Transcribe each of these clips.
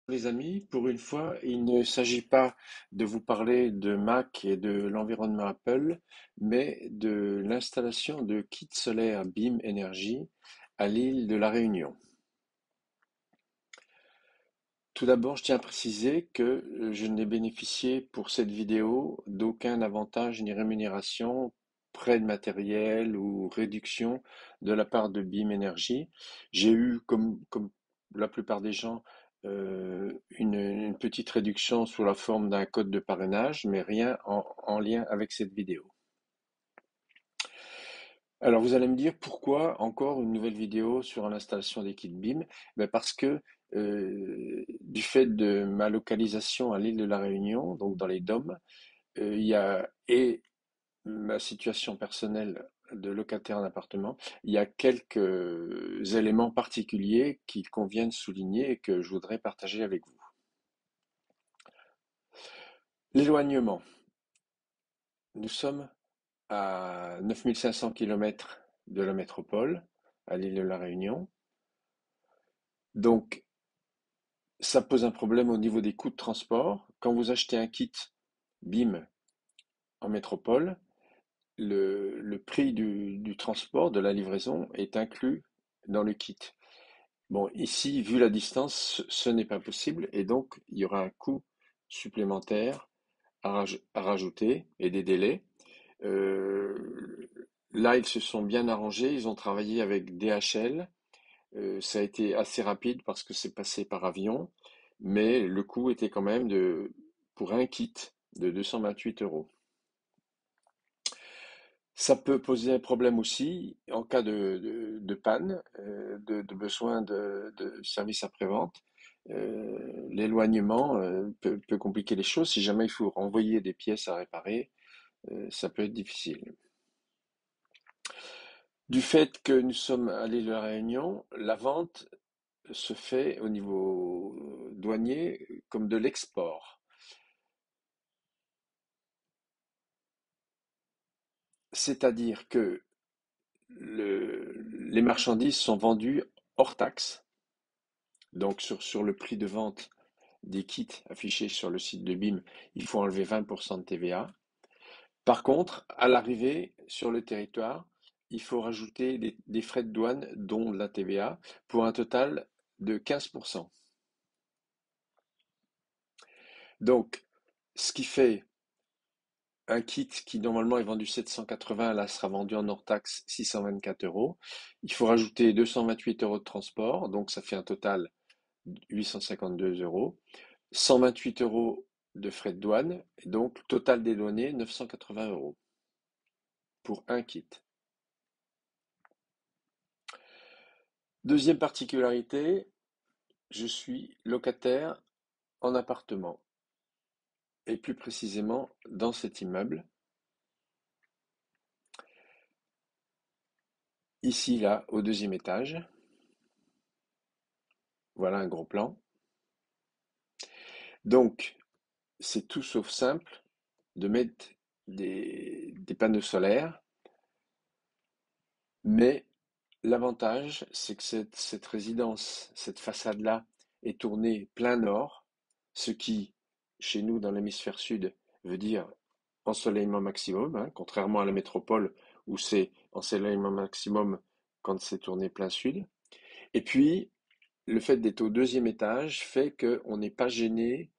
Les amis, pour une fois, il ne s'agit pas de vous parler de Mac et de l'environnement Apple, mais de l'installation de kits solaires Beam Energy à l'île de la Réunion. Tout d'abord, je tiens à préciser que je n'ai bénéficié pour cette vidéo d'aucun avantage ni rémunération, prêt de matériel ou réduction de la part de Beam Energy. J'ai eu, comme la plupart des gens, une petite réduction sous la forme d'un code de parrainage, mais rien en lien avec cette vidéo. Alors vous allez me dire pourquoi encore une nouvelle vidéo sur l'installation des kits BIM? Ben parce que du fait de ma localisation à l'île de la Réunion, donc dans les DOM, il y a et ma situation personnelle de locataire en appartement, il y a quelques éléments particuliers qu'il convient de souligner et que je voudrais partager avec vous. L'éloignement. Nous sommes à 9500 km de la métropole, à l'île de la Réunion. Donc, ça pose un problème au niveau des coûts de transport. Quand vous achetez un kit BIM en métropole, le prix du transport, de la livraison, est inclus dans le kit. Bon, ici, vu la distance, ce n'est pas possible et donc il y aura un coût supplémentaire à rajouter et des délais. Euh, Là, ils se sont bien arrangés, ils ont travaillé avec DHL. Ça a été assez rapide parce que c'est passé par avion, mais le coût était quand même pour un kit de 228 euros. Ça peut poser un problème aussi en cas de panne, de besoin de service après-vente. L'éloignement peut compliquer les choses. Si jamais il faut renvoyer des pièces à réparer, ça peut être difficile. Du fait que nous sommes à l'île de la Réunion, la vente se fait au niveau douanier comme de l'export. C'est-à-dire que les marchandises sont vendues hors taxe, donc sur le prix de vente des kits affichés sur le site de BIM, il faut enlever 20% de TVA. Par contre, à l'arrivée sur le territoire, il faut rajouter des frais de douane, dont de la TVA, pour un total de 15%. Donc, ce qui fait un kit qui normalement est vendu 780, là sera vendu en hors taxe 624 euros. Il faut rajouter 228 euros de transport, donc ça fait un total de 852 euros. 128 euros de frais de douane, et donc total des douaniers 980 euros pour un kit. Deuxième particularité, je suis locataire en appartement, et plus précisément dans cet immeuble. Ici, là, au deuxième étage. Voilà un gros plan. Donc, c'est tout sauf simple de mettre des panneaux solaires, mais l'avantage, c'est que cette résidence, cette façade-là, est tournée plein nord, ce qui, chez nous, dans l'hémisphère sud, veut dire ensoleillement maximum, hein, contrairement à la métropole où c'est ensoleillement maximum quand c'est tourné plein sud. Et puis, le fait d'être au deuxième étage fait qu'on n'est pas gêné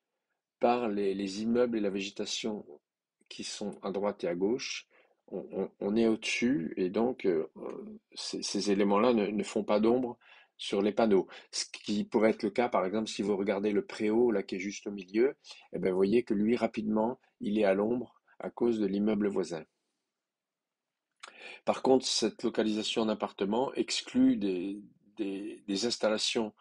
par les immeubles et la végétation qui sont à droite et à gauche. On est au-dessus et donc ces éléments-là ne font pas d'ombre sur les panneaux. Ce qui pourrait être le cas, par exemple, si vous regardez le préau là qui est juste au milieu, eh ben, vous voyez que lui, rapidement, il est à l'ombre à cause de l'immeuble voisin. Par contre, cette localisation en appartement exclut des installations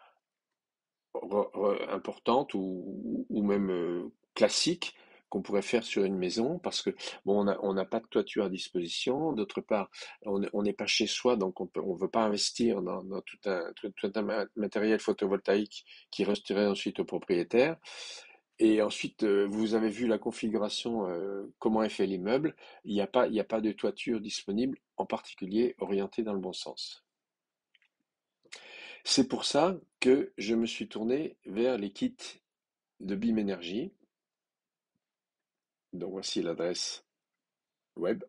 importantes ou même classiques qu'on pourrait faire sur une maison parce que bon on n'a pas de toiture à disposition, d'autre part on n'est pas chez soi donc on veut pas investir dans tout un matériel photovoltaïque qui resterait ensuite au propriétaire. Et ensuite, vous avez vu la configuration, comment est fait l'immeuble. Il y a pas de toiture disponible, en particulier orientée dans le bon sens. C'est pour ça que je me suis tourné vers les kits de BIM Énergie. Donc voici l'adresse web.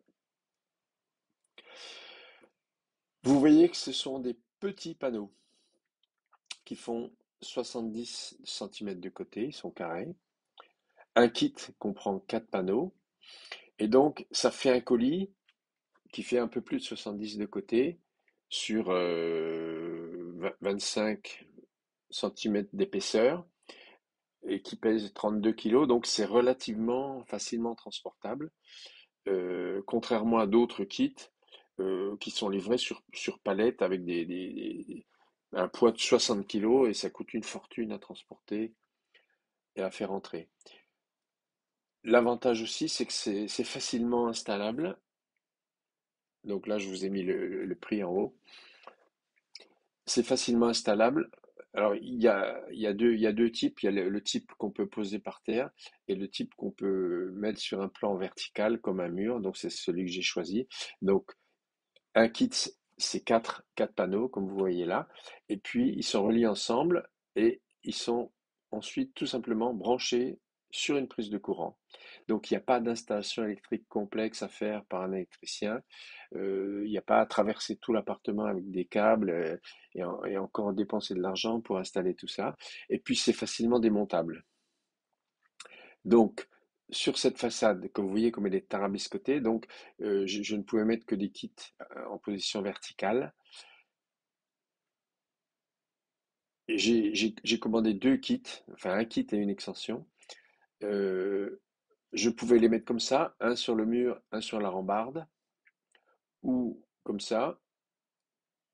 Vous voyez que ce sont des petits panneaux qui font 70 cm de côté, ils sont carrés. Un kit comprend 4 panneaux et donc ça fait un colis qui fait un peu plus de 70 de côté sur 25 cm d'épaisseur et qui pèse 32 kg, donc c'est relativement facilement transportable, contrairement à d'autres kits qui sont livrés sur palette avec un poids de 60 kg et ça coûte une fortune à transporter et à faire entrer. L'avantage aussi, c'est que c'est facilement installable. Donc là, je vous ai mis le prix en haut. C'est facilement installable. Alors, il y a deux types. Il y a le type qu'on peut poser par terre et le type qu'on peut mettre sur un plan vertical comme un mur. Donc, c'est celui que j'ai choisi. Donc, un kit, c'est quatre panneaux, comme vous voyez là. Et puis, ils sont reliés ensemble et ils sont ensuite tout simplement branchés sur une prise de courant. Donc, il n'y a pas d'installation électrique complexe à faire par un électricien. Il n'y a pas à traverser tout l'appartement avec des câbles et encore dépenser de l'argent pour installer tout ça. Et puis, c'est facilement démontable. Donc, sur cette façade, comme vous voyez, comme elle est tarabiscotée, donc je ne pouvais mettre que des kits en position verticale. Et j'ai commandé deux kits, enfin un kit et une extension. Euh, je pouvais les mettre comme ça, un sur le mur, un sur la rambarde, ou comme ça,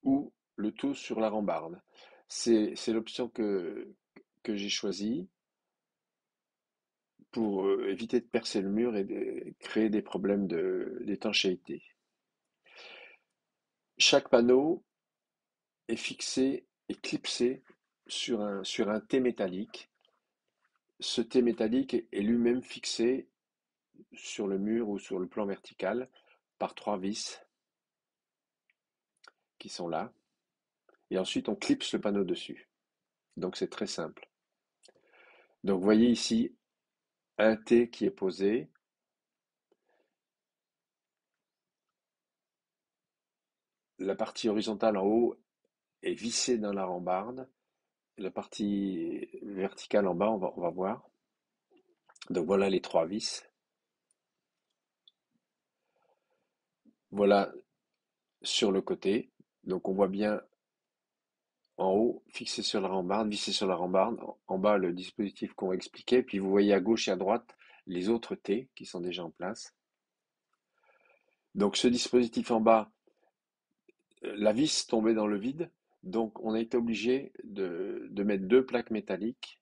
ou le tout sur la rambarde. C'est l'option que j'ai choisie pour éviter de percer le mur et de créer des problèmes d'étanchéité. Chaque panneau est fixé et clipsé sur un T métallique. Ce T métallique est lui-même fixé sur le mur ou sur le plan vertical par trois vis qui sont là. Et ensuite, on clipse le panneau dessus. Donc, c'est très simple. Donc, vous voyez ici un T qui est posé. La partie horizontale en haut est vissée dans la rambarde. La partie verticale en bas, on va voir. Donc, voilà les trois vis. Voilà sur le côté. Donc, on voit bien en haut, fixé sur la rambarde, vissé sur la rambarde. En bas, le dispositif qu'on va expliquer. Puis vous voyez à gauche et à droite les autres T qui sont déjà en place. Donc ce dispositif en bas, la vis tombait dans le vide. Donc on a été obligé de mettre deux plaques métalliques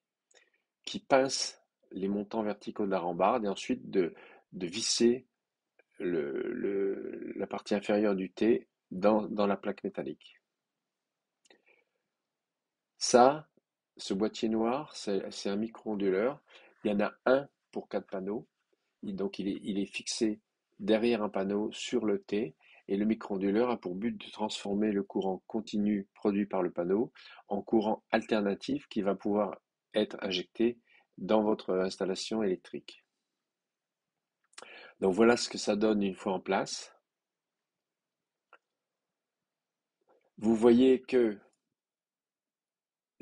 qui pincent les montants verticaux de la rambarde et ensuite de visser la partie inférieure du T dans la plaque métallique. Ça, ce boîtier noir, c'est un micro-onduleur. Il y en a un pour quatre panneaux. Donc il est fixé derrière un panneau sur le T et le micro-onduleur a pour but de transformer le courant continu produit par le panneau en courant alternatif qui va pouvoir être injecté dans votre installation électrique. Donc voilà ce que ça donne une fois en place. Vous voyez que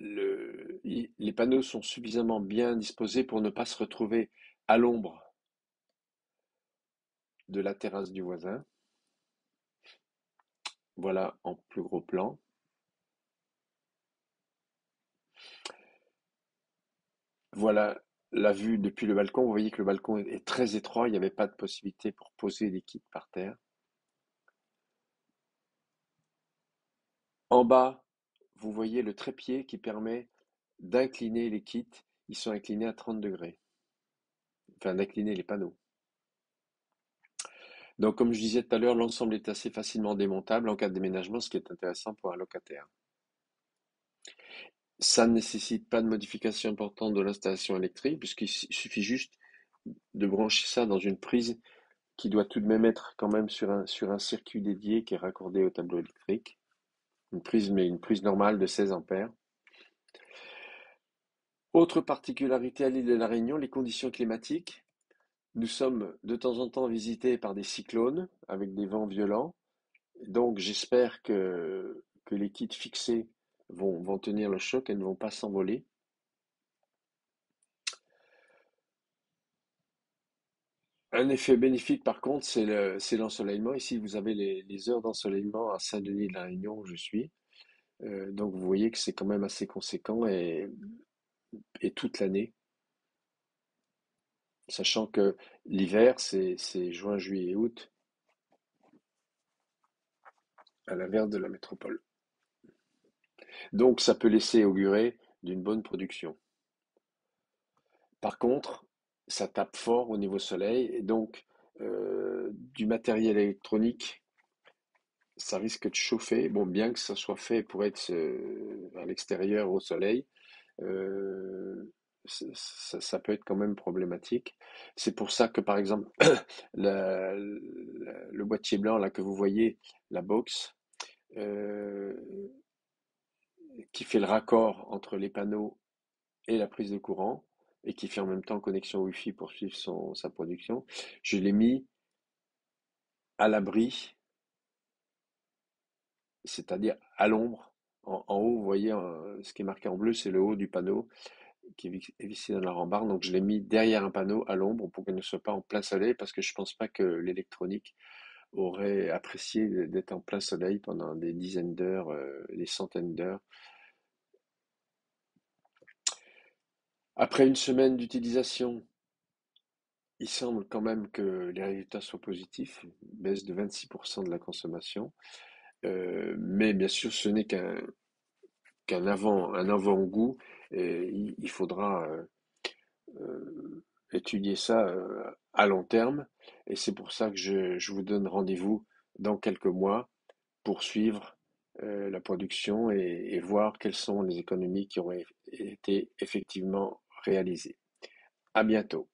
les panneaux sont suffisamment bien disposés pour ne pas se retrouver à l'ombre de la terrasse du voisin. Voilà en plus gros plan. Voilà la vue depuis le balcon. Vous voyez que le balcon est très étroit. Il n'y avait pas de possibilité pour poser des kits par terre. En bas, vous voyez le trépied qui permet d'incliner les kits. Ils sont inclinés à 30 degrés. Enfin, d'incliner les panneaux. Donc, comme je disais tout à l'heure, l'ensemble est assez facilement démontable en cas de déménagement, ce qui est intéressant pour un locataire. Ça ne nécessite pas de modification importante de l'installation électrique, puisqu'il suffit juste de brancher ça dans une prise qui doit tout de même être quand même sur un circuit dédié qui est raccordé au tableau électrique. Mais une prise normale de 16 ampères. Autre particularité à l'île de la Réunion, les conditions climatiques. Nous sommes de temps en temps visités par des cyclones avec des vents violents. Donc j'espère que les kits fixés vont tenir le choc et ne vont pas s'envoler. Un effet bénéfique par contre, c'est l'ensoleillement. Ici, vous avez les heures d'ensoleillement à Saint-Denis de la Réunion où je suis. Donc vous voyez que c'est quand même assez conséquent et toute l'année, sachant que l'hiver, c'est juin, juillet et août, à l'inverse de la métropole. Donc ça peut laisser augurer d'une bonne production. Par contre, ça tape fort au niveau soleil et donc du matériel électronique, ça risque de chauffer. Bon, bien que ça soit fait pour être à l'extérieur au soleil, euh, ça peut être quand même problématique. C'est pour ça que par exemple le boîtier blanc là que vous voyez, la box, euh, qui fait le raccord entre les panneaux et la prise de courant et qui fait en même temps connexion Wi-Fi pour suivre sa production, je l'ai mis à l'abri, c'est-à-dire à l'ombre. En haut, vous voyez, ce qui est marqué en bleu, c'est le haut du panneau qui est vissé dans la rambarde. Donc je l'ai mis derrière un panneau à l'ombre pour qu'elle ne soit pas en plein soleil parce que je pense pas que l'électronique aurait apprécié d'être en plein soleil pendant des dizaines d'heures, des centaines d'heures. Après une semaine d'utilisation, il semble quand même que les résultats soient positifs, une baisse de 26% de la consommation. Mais bien sûr, ce n'est un avant-goût et il faudra étudier ça à long terme. Et c'est pour ça que je vous donne rendez-vous dans quelques mois pour suivre la production et voir quelles sont les économies qui auraient été effectivement réalisées. À bientôt.